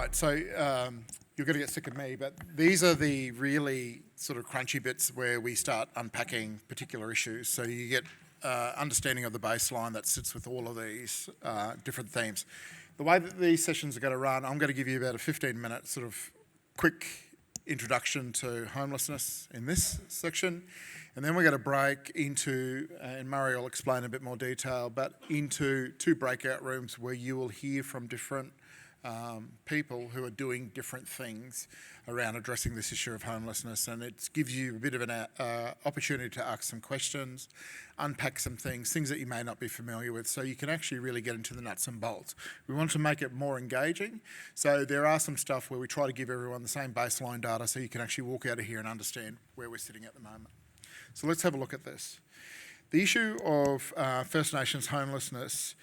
right, so you're going to get sick of me, but these are the really sort of crunchy bits where we start unpacking particular issues. So you get understanding of the baseline that sits with all of these different themes. The way that these sessions are going to run, I'm going to give you about a 15-minute sort of quick introduction to homelessness in this section, and then we're going to break into, and Murray will explain a bit more detail, but into two breakout rooms where you will hear from different people who are doing different things around addressing this issue of homelessness, and it gives you a bit of an opportunity to ask some questions, unpack some things that you may not be familiar with, so you can actually really get into the nuts and bolts. We want to make it more engaging, so there are some stuff where we try to give everyone the same baseline data so you can actually walk out of here and understand where we're sitting at the moment. So let's have a look at this. The issue of First Nations homelessness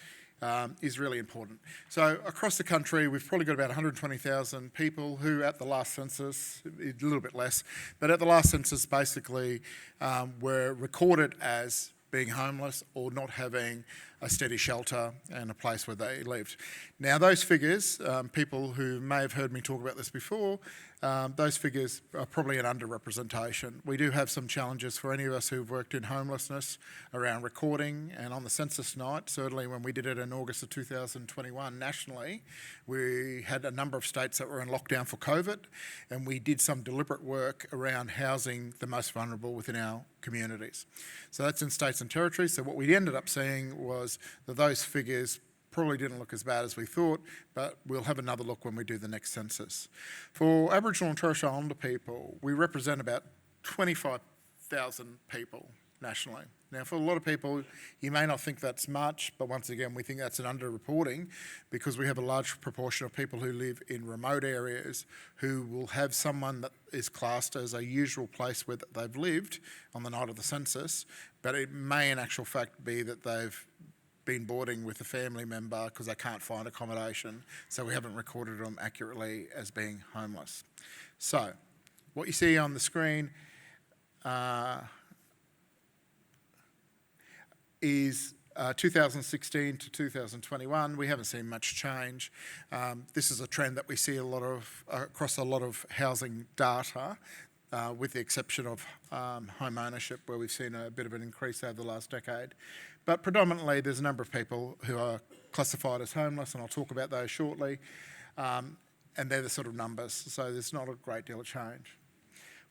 is really important. So across the country, we've probably got about 120,000 people who at the last census, a little bit less, but at the last census basically were recorded as being homeless or not having a steady shelter and a place where they lived. Now those figures, people who may have heard me talk about this before, those figures are probably an underrepresentation. We do have some challenges for any of us who've worked in homelessness around recording, and on the census night, certainly when we did it in August of 2021 nationally, we had a number of states that were in lockdown for COVID, and we did some deliberate work around housing the most vulnerable within our communities. So that's in states and territories. So what we ended up seeing was that those figures probably didn't look as bad as we thought, but we'll have another look when we do the next census. For Aboriginal and Torres Strait Islander people, we represent about 25,000 people nationally. Now, for a lot of people, you may not think that's much, but once again, we think that's an underreporting because we have a large proportion of people who live in remote areas who will have someone that is classed as a usual place where they've lived on the night of the census, but it may in actual fact be that they've been boarding with a family member because they can't find accommodation, so we haven't recorded them accurately as being homeless. So, what you see on the screen is 2016 to 2021. We haven't seen much change. This is a trend that we see a lot of across a lot of housing data, with the exception of home ownership, where we've seen a bit of an increase over the last decade. But predominantly, there's a number of people who are classified as homeless, and I'll talk about those shortly, and they're the sort of numbers, so there's not a great deal of change.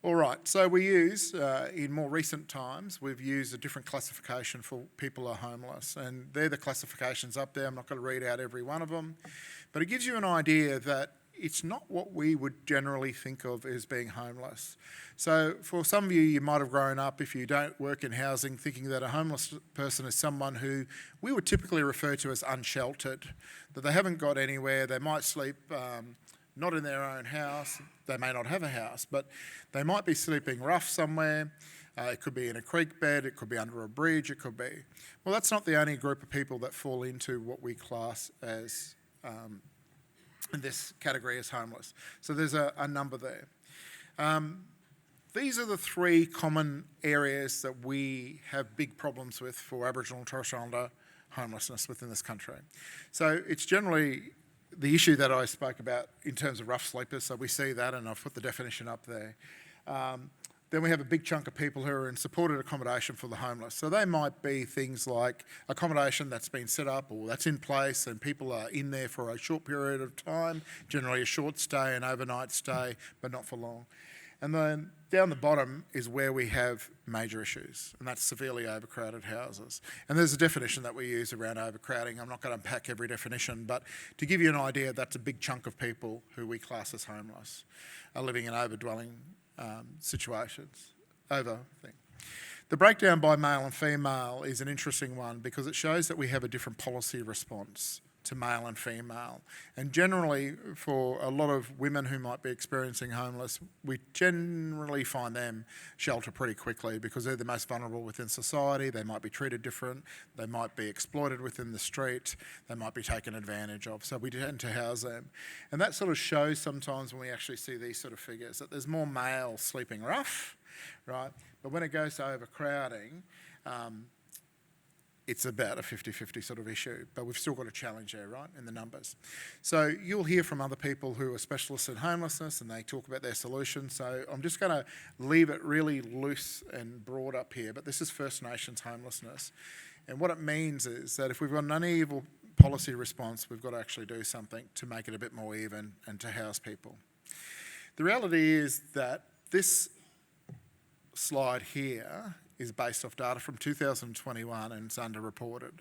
All right, so we use, in more recent times, we've used a different classification for people who are homeless, and they're the classifications up there. I'm not going to read out every one of them, but it gives you an idea that it's not what we would generally think of as being homeless. So for some of you, you might have grown up, if you don't work in housing, thinking that a homeless person is someone who we would typically refer to as unsheltered, that they haven't got anywhere, they might sleep not in their own house, they may not have a house, but they might be sleeping rough somewhere. It could be in a creek bed, it could be under a bridge, it could be. Well, that's not the only group of people that fall into what we class as in this category as homeless. So there's a number there. These are the three common areas that we have big problems with for Aboriginal and Torres Strait Islander homelessness within this country. So it's generally the issue that I spoke about in terms of rough sleepers, so we see that, and I've put the definition up there. Then we have a big chunk of people who are in supported accommodation for the homeless. So they might be things like accommodation that's been set up or that's in place and people are in there for a short period of time, generally a short stay, an overnight stay, but not for long. And then down the bottom is where we have major issues, and that's severely overcrowded houses. And there's a definition that we use around overcrowding. I'm not going to unpack every definition, but to give you an idea, that's a big chunk of people who we class as homeless are living in overdwelling situations. The breakdown by male and female is an interesting one because it shows that we have a different policy response to male and female. And generally, for a lot of women who might be experiencing homeless, we generally find them shelter pretty quickly because they're the most vulnerable within society. They might be treated different. They might be exploited within the street. They might be taken advantage of. So we tend to house them. And that sort of shows sometimes when we actually see these sort of figures that there's more males sleeping rough, right? But when it goes to overcrowding, it's about a 50-50 sort of issue, but we've still got a challenge there, right, in the numbers. So you'll hear from other people who are specialists in homelessness and they talk about their solutions. So I'm just going to leave it really loose and broad up here, but this is First Nations homelessness. And what it means is that if we've got an uneven policy response, we've got to actually do something to make it a bit more even and to house people. The reality is that this slide here is based off data from 2021 and it's underreported.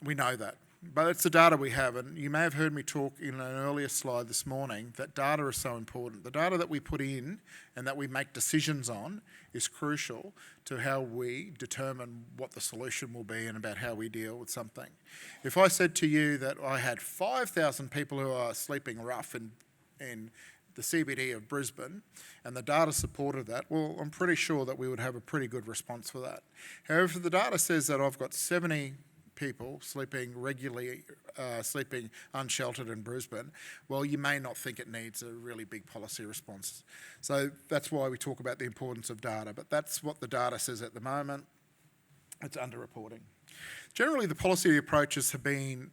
We know that, but it's the data we have, and you may have heard me talk in an earlier slide this morning that data is so important. The data that we put in and that we make decisions on is crucial to how we determine what the solution will be and about how we deal with something. If I said to you that I had 5,000 people who are sleeping rough in the CBD of Brisbane, and the data supported that, well, I'm pretty sure that we would have a pretty good response for that. However, if the data says that I've got 70 people sleeping regularly, sleeping unsheltered in Brisbane, well, you may not think it needs a really big policy response. So that's why we talk about the importance of data, but that's what the data says at the moment. It's underreporting. Generally, the policy approaches have been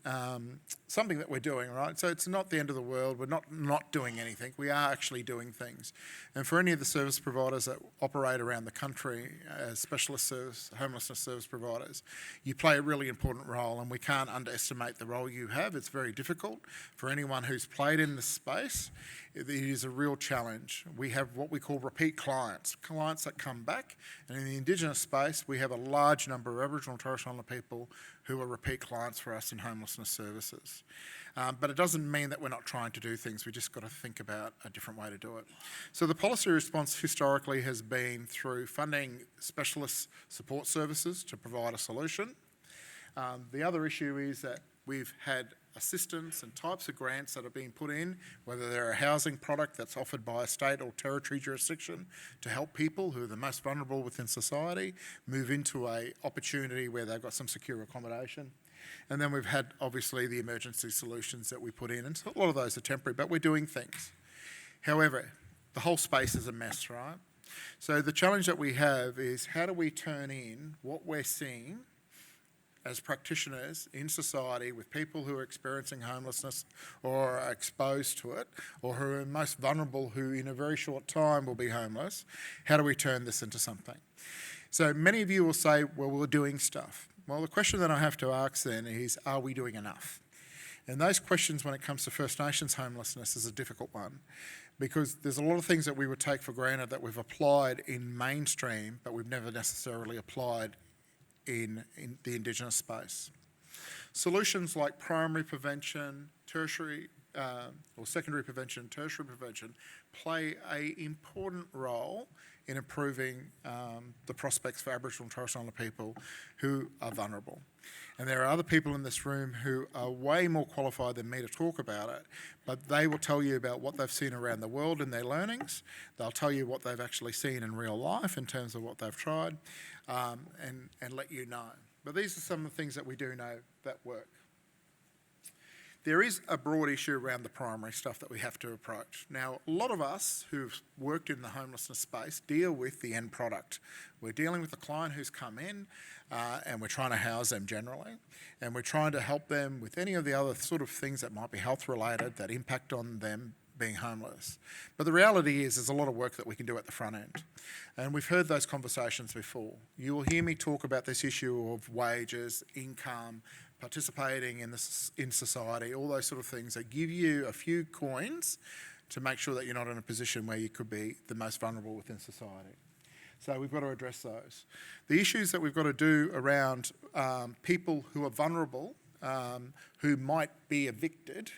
something that we're doing, right? So it's not the end of the world. We're not doing anything. We are actually doing things. And for any of the service providers that operate around the country as specialist homelessness service providers, you play a really important role, and we can't underestimate the role you have. It's very difficult for anyone who's played in this space. It is a real challenge. We have what we call repeat clients that come back. And in the Indigenous space, we have a large number of Aboriginal and Torres Strait Islander people who are repeat clients for us in homelessness services. But it doesn't mean that we're not trying to do things. We just got to think about a different way to do it. So the policy response historically has been through funding specialist support services to provide a solution. The other issue is that we've had assistance and types of grants that are being put in, whether they're a housing product that's offered by a state or territory jurisdiction to help people who are the most vulnerable within society move into an opportunity where they've got some secure accommodation. And then we've had, obviously, the emergency solutions that we put in, and so a lot of those are temporary, but we're doing things. However, the whole space is a mess, right? So the challenge that we have is how do we turn in what we're seeing as practitioners in society with people who are experiencing homelessness or are exposed to it, or who are most vulnerable, who in a very short time will be homeless. How do we turn this into something? So many of you will say, well, we're doing stuff. Well, the question that I have to ask then is, are we doing enough? And those questions when it comes to First Nations homelessness is a difficult one, because there's a lot of things that we would take for granted that we've applied in mainstream, but we've never necessarily applied in the Indigenous space. Solutions like primary prevention, tertiary or secondary prevention, tertiary prevention play an important role in improving the prospects for Aboriginal and Torres Strait Islander people who are vulnerable. And there are other people in this room who are way more qualified than me to talk about it, but they will tell you about what they've seen around the world in their learnings. They'll tell you what they've actually seen in real life in terms of what they've tried, and let you know. But these are some of the things that we do know that work. There is a broad issue around the primary stuff that we have to approach. Now, a lot of us who've worked in the homelessness space deal with the end product. We're dealing with a client who's come in and we're trying to house them generally, and we're trying to help them with any of the other sort of things that might be health related that impact on them being homeless. But the reality is there's a lot of work that we can do at the front end. And we've heard those conversations before. You will hear me talk about this issue of wages, income, participating in society, all those sort of things that give you a few coins to make sure that you're not in a position where you could be the most vulnerable within society. So we've got to address those. The issues that we've got to do around people who are vulnerable, who might be evicted,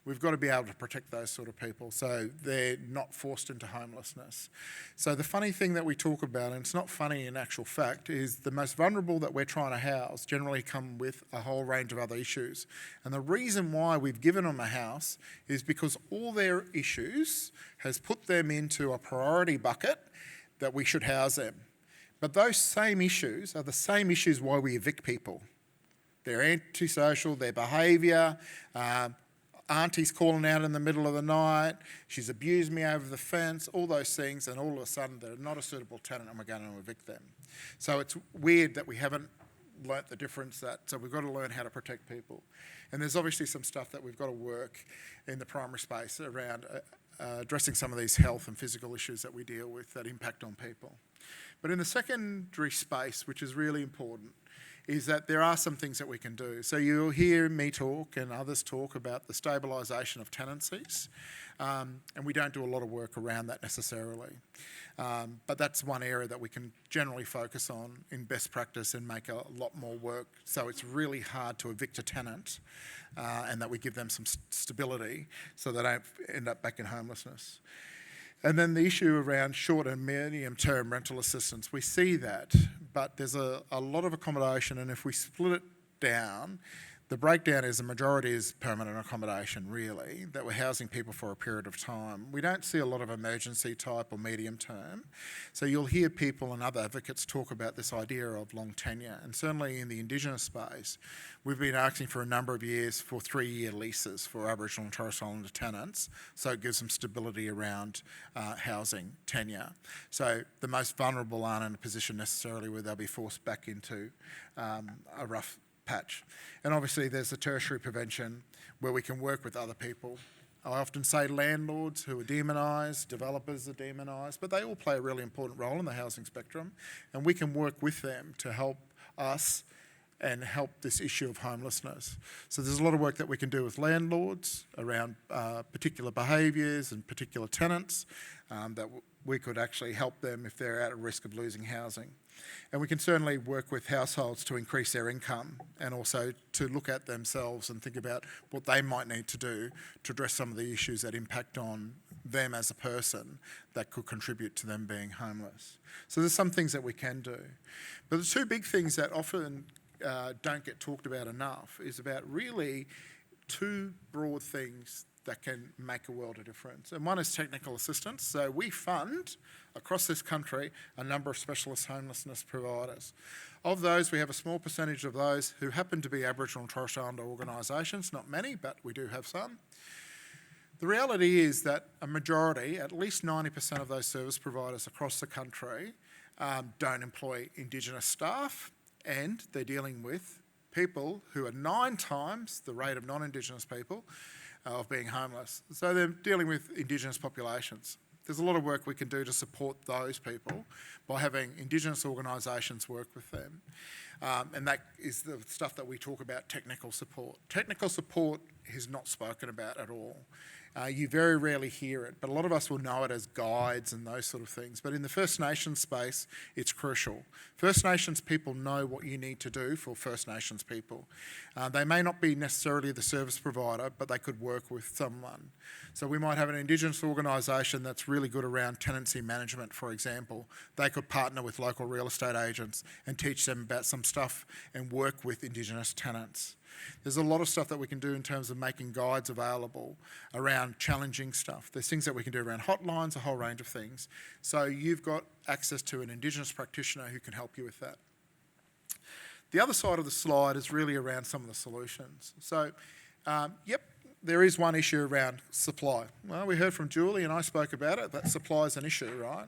we've got to be able to protect those sort of people so they're not forced into homelessness. So the funny thing that we talk about, and it's not funny in actual fact, is the most vulnerable that we're trying to house generally come with a whole range of other issues. And the reason why we've given them a house is because all their issues has put them into a priority bucket that we should house them. But those same issues are the same issues why we evict people. Their antisocial, their behaviour, auntie's calling out in the middle of the night, she's abused me over the fence, all those things, and all of a sudden they're not a suitable tenant and we're going to evict them. So it's weird that we haven't learnt the difference so we've got to learn how to protect people. And there's obviously some stuff that we've got to work in the primary space around addressing some of these health and physical issues that we deal with that impact on people. But in the secondary space, which is really important, is that there are some things that we can do. So you'll hear me talk and others talk about the stabilisation of tenancies, and we don't do a lot of work around that necessarily. But that's one area that we can generally focus on in best practice and make a lot more work, so it's really hard to evict a tenant and that we give them some stability so they don't end up back in homelessness. And then the issue around short and medium-term rental assistance, we see that, but there's a lot of accommodation, and if we split it down, the breakdown is the majority is permanent accommodation, really, that we're housing people for a period of time. We don't see a lot of emergency type or medium term. So you'll hear people and other advocates talk about this idea of long tenure, and certainly in the Indigenous space, we've been asking for a number of years for 3-year leases for Aboriginal and Torres Islander tenants, so it gives them stability around housing tenure. So the most vulnerable aren't in a position necessarily where they'll be forced back into a rough patch. And obviously there's the tertiary prevention where we can work with other people. I often say landlords who are demonised, developers are demonised, but they all play a really important role in the housing spectrum, and we can work with them to help us and help this issue of homelessness. So there's a lot of work that we can do with landlords around particular behaviours and particular tenants that we could actually help them if they're at risk of losing housing. And we can certainly work with households to increase their income and also to look at themselves and think about what they might need to do to address some of the issues that impact on them as a person that could contribute to them being homeless. So there's some things that we can do. But the two big things that often don't get talked about enough is about really two broad things that can make a world of difference. And one is technical assistance. So we fund, across this country, a number of specialist homelessness providers. Of those, we have a small percentage of those who happen to be Aboriginal and Torres Islander organisations, not many, but we do have some. The reality is that a majority, at least 90% of those service providers across the country, don't employ Indigenous staff, and they're dealing with people who are 9 times the rate of non-Indigenous people of being homeless. So they're dealing with Indigenous populations. There's a lot of work we can do to support those people by having Indigenous organisations work with them. And that is the stuff that we talk about, technical support. Technical support is not spoken about at all. You very rarely hear it, but a lot of us will know it as guides and those sort of things. But in the First Nations space, it's crucial. First Nations people know what you need to do for First Nations people. They may not be necessarily the service provider, but they could work with someone. So we might have an Indigenous organisation that's really good around tenancy management, for example. They could partner with local real estate agents and teach them about some stuff and work with Indigenous tenants. There's a lot of stuff that we can do in terms of making guides available around challenging stuff. There's things that we can do around hotlines, a whole range of things. So you've got access to an Indigenous practitioner who can help you with that. The other side of the slide is really around some of the solutions. So, there is one issue around supply. Well, we heard from Julie and I spoke about it, that supply is an issue, right?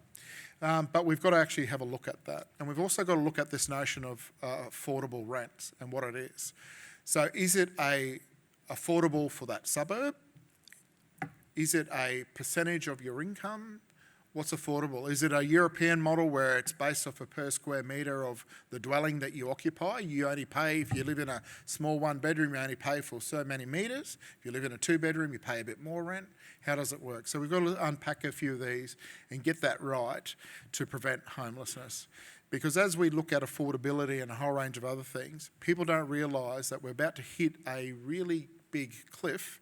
But we've got to actually have a look at that. And we've also got to look at this notion of affordable rents and what it is. So is it affordable for that suburb? Is it a percentage of your income? What's affordable? Is it a European model where it's based off a per square metre of the dwelling that you occupy? You only pay, if you live in a small 1-bedroom, you only pay for so many metres. If you live in a 2-bedroom, you pay a bit more rent. How does it work? So we've got to unpack a few of these and get that right to prevent homelessness. Because as we look at affordability and a whole range of other things, people don't realise that we're about to hit a really big cliff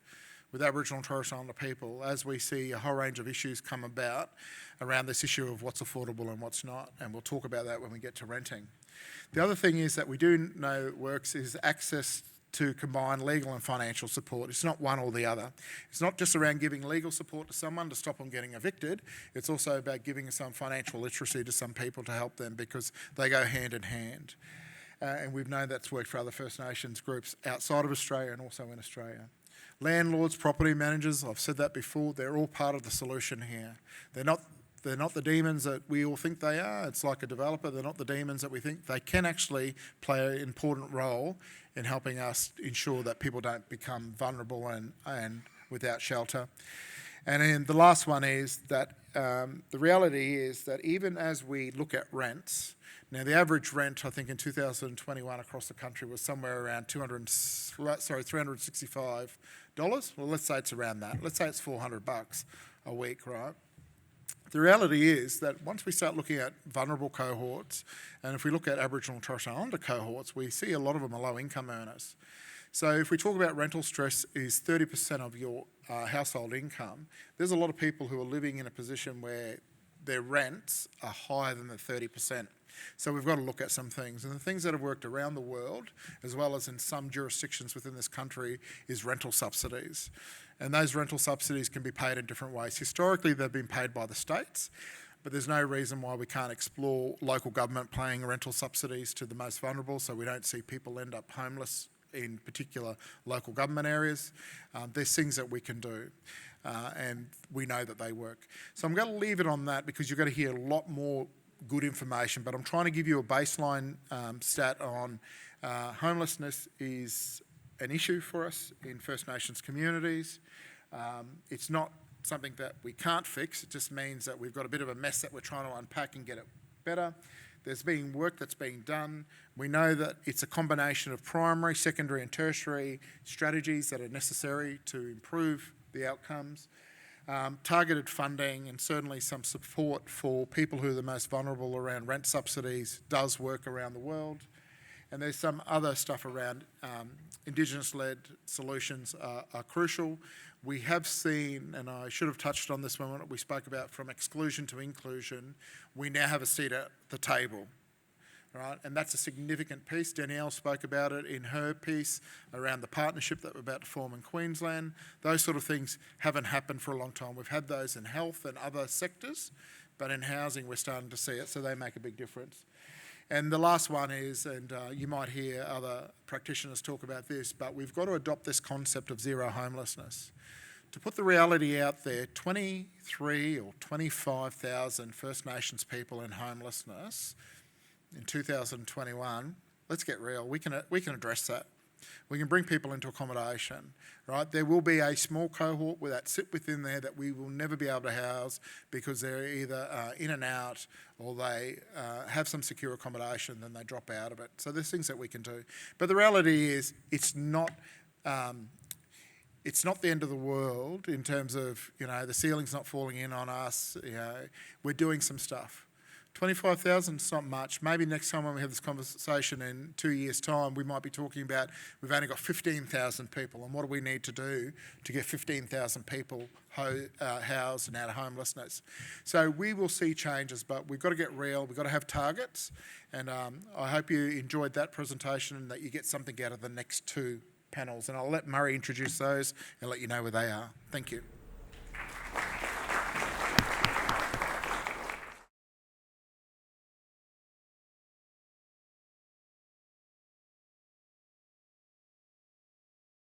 with Aboriginal and Torres Islander people as we see a whole range of issues come about around this issue of what's affordable and what's not, and we'll talk about that when we get to renting. The other thing is that we do know works is access to combine legal and financial support. It's not one or the other. It's not just around giving legal support to someone to stop them getting evicted. It's also about giving some financial literacy to some people to help them because they go hand in hand. And we've known that's worked for other First Nations groups outside of Australia and also in Australia. Landlords, property managers, I've said that before, they're all part of the solution here. They're not They're not the demons that we all think they are. It's like a developer. They're not the demons that we think. They can actually play an important role in helping us ensure that people don't become vulnerable and without shelter. And then the last one is that the reality is that even as we look at rents, now the average rent I think in 2021 across the country was somewhere around $365. Well, let's say it's around that. Let's say it's $400 a week, right? The reality is that once we start looking at vulnerable cohorts, and if we look at Aboriginal and Torres Strait Islander cohorts, we see a lot of them are low-income earners. So if we talk about rental stress is 30% of your household income, there's a lot of people who are living in a position where their rents are higher than the 30%. So we've got to look at some things. And the things that have worked around the world, as well as in some jurisdictions within this country, is rental subsidies. And those rental subsidies can be paid in different ways. Historically, they've been paid by the states, but there's no reason why we can't explore local government paying rental subsidies to the most vulnerable so we don't see people end up homeless in particular local government areas. There's things that we can do, and we know that they work. So I'm going to leave it on that because you're going to hear a lot more good information, but I'm trying to give you a baseline stat on homelessness is an issue for us in First Nations communities. It's not something that we can't fix. It just means that we've got a bit of a mess that we're trying to unpack and get it better. There's been work that's being done. We know that it's a combination of primary, secondary and tertiary strategies that are necessary to improve the outcomes. Targeted funding and certainly some support for people who are the most vulnerable around rent subsidies does work around the world. And there's some other stuff around Indigenous-led solutions are crucial. We have seen, and I should have touched on this when we spoke about from exclusion to inclusion, we now have a seat at the table, right? And that's a significant piece. Danielle spoke about it in her piece around the partnership that we're about to form in Queensland. Those sort of things haven't happened for a long time. We've had those in health and other sectors, but in housing we're starting to see it, so they make a big difference. And the last one is, and you might hear other practitioners talk about this, but we've got to adopt this concept of zero homelessness. To put the reality out there, 23 or 25,000 First Nations people in homelessness in 2021, let's get real, we can address that. We can bring people into accommodation, right? There will be a small cohort that sit within there that we will never be able to house because they're either in and out or they have some secure accommodation, then they drop out of it. So there's things that we can do. But the reality is it's not the end of the world in terms of, the ceiling's not falling in on us. We're doing some stuff. 25,000 is not much. Maybe next time when we have this conversation in 2 years' time, we might be talking about we've only got 15,000 people and what do we need to do to get 15,000 people housed and out of homelessness. So we will see changes, but we've got to get real. We've got to have targets. And I hope you enjoyed that presentation and that you get something out of the next two panels. And I'll let Murray introduce those and let you know where they are. Thank you.